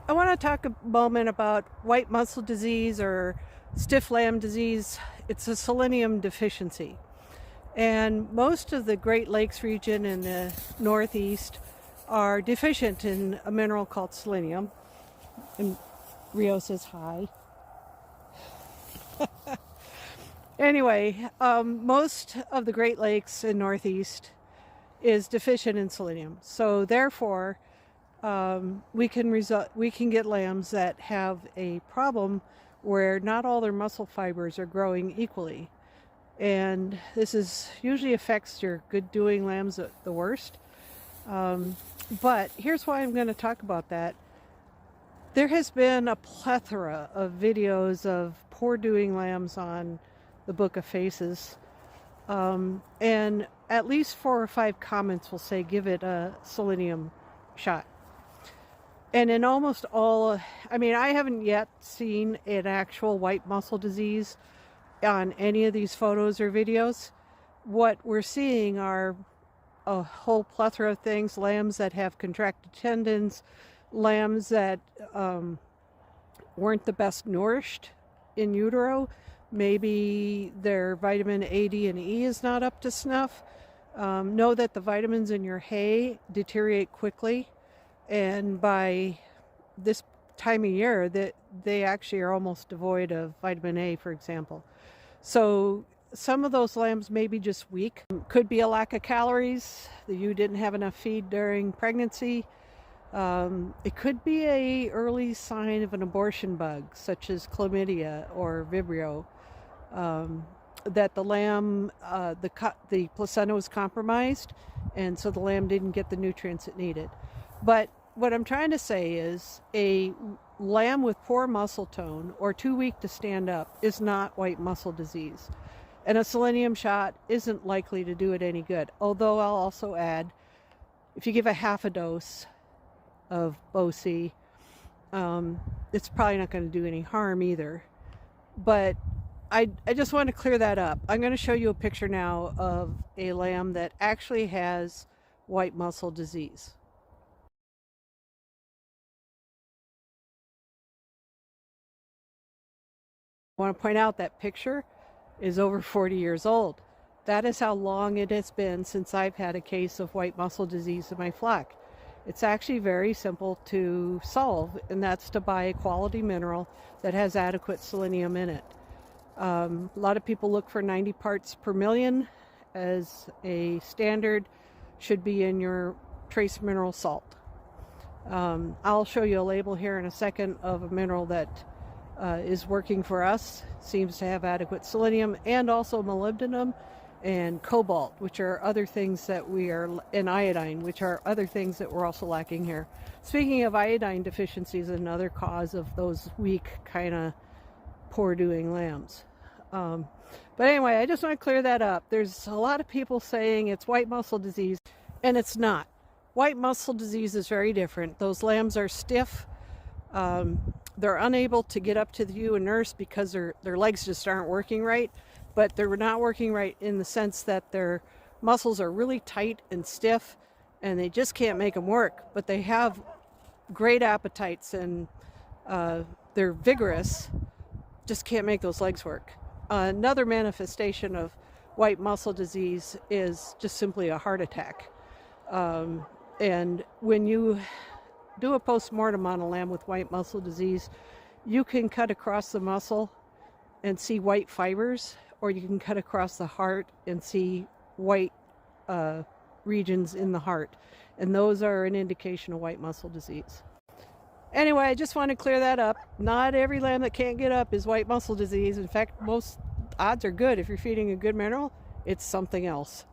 I want to talk a moment about white muscle disease or stiff lamb disease. It's a selenium deficiency. And most of the Great Lakes region in the Northeast are deficient in a mineral called selenium. And Rio says hi. Anyway, most of the Great Lakes in Northeast is deficient in selenium. So therefore, we can get lambs that have a problem where not all their muscle fibers are growing equally. And this usually affects your good doing lambs the worst. But here's why I'm going to talk about that. There has been a plethora of videos of poor doing lambs on the Book of Faces. And at least 4 or 5 comments will say, give it a selenium shot. And in almost all, I haven't yet seen an actual white muscle disease on any of these photos or videos. What we're seeing are a whole plethora of things: lambs that have contracted tendons, lambs that weren't the best nourished in utero. Maybe their vitamin A, D, and E is not up to snuff. Know that the vitamins in your hay deteriorate quickly, and by this time of year that they actually are almost devoid of vitamin A, for example. So some of those lambs may be just weak. Could be a lack of calories, that you didn't have enough feed during pregnancy. It could be a early sign of an abortion bug, such as chlamydia or Vibrio, that the lamb, the placenta was compromised, and so the lamb didn't get the nutrients it needed. But what I'm trying to say is a lamb with poor muscle tone or too weak to stand up is not white muscle disease. And a selenium shot isn't likely to do it any good. Although I'll also add, if you give a half a dose of BOC, it's probably not going to do any harm either. But I just want to clear that up. I'm going to show you a picture now of a lamb that actually has white muscle disease. I want to point out that picture is over 40 years old. That is how long it has been since I've had a case of white muscle disease in my flock. It's actually very simple to solve, and that's to buy a quality mineral that has adequate selenium in it. A lot of people look for 90 parts per million as a standard, should be in your trace mineral salt. I'll show you a label here in a second of a mineral that is working for us, seems to have adequate selenium, and also molybdenum and cobalt, which are other things that and iodine, which are other things that we're also lacking here. Speaking of iodine deficiency, is another cause of those weak, kind of poor doing lambs. But anyway, I just want to clear that up. There's a lot of people saying it's white muscle disease, and it's not. White muscle disease is very different. Those lambs are stiff. They're unable to get up to the ewe and nurse because their legs just aren't working right. But they're not working right in the sense that their muscles are really tight and stiff, and they just can't make them work. But they have great appetites, and they're vigorous, just can't make those legs work. Another manifestation of white muscle disease is just simply a heart attack. And when you do a post-mortem on a lamb with white muscle disease, you can cut across the muscle and see white fibers, or you can cut across the heart and see white regions in the heart. And those are an indication of white muscle disease. Anyway, I just want to clear that up. Not every lamb that can't get up is white muscle disease. In fact, most odds are good. If you're feeding a good mineral, it's something else.